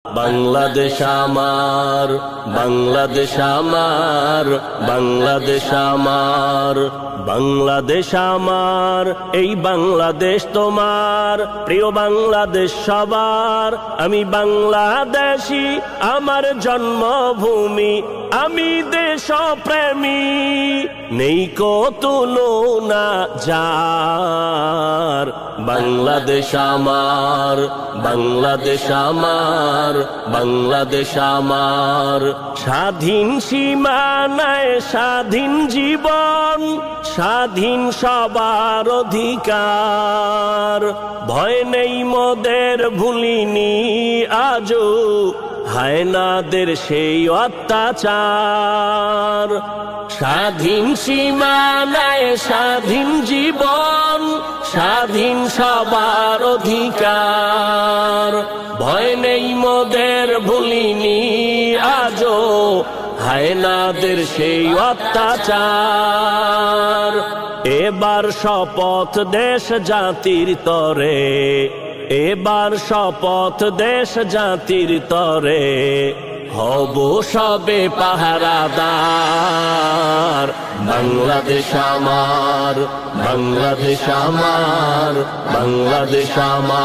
বাংলাদেশ আমার, বাংলাদেশ আমার, বাংলাদেশ আমার, বাংলাদেশ আমার, এই বাংলাদেশ তোমার। প্রিয় বাংলাদেশ সবার, আমি বাংলাদেশী, আমার জন্মভূমি, আমি দেশপ্রেমী। নেই কো তুলনা যার, বাংলাদেশ আমার, বাংলাদেশ আমার, বাংলাদেশ আমার। স্বাধীন সীমানায় স্বাধীন জীবন, স্বাধীন সবার অধিকার। ভয় নেই মোদের, ভুলিনি আজও হায়নাদের সেই অত্যাচার। স্বাধীন সীমানায় স্বাধীন জীবন, স্বাধীন সবার অধিকার। ভয় নেই মোদের, ভুলিনি আজও হায়নাদের সেই অত্যাচার। এবার শপথ দেশ জাতির তরে, এবার শপথ দেশ জাতির তরে, হব সবে পাহারাদার। বাংলাদেশ আমার, বাংলাদেশ আমার, বাংলাদেশ আমার।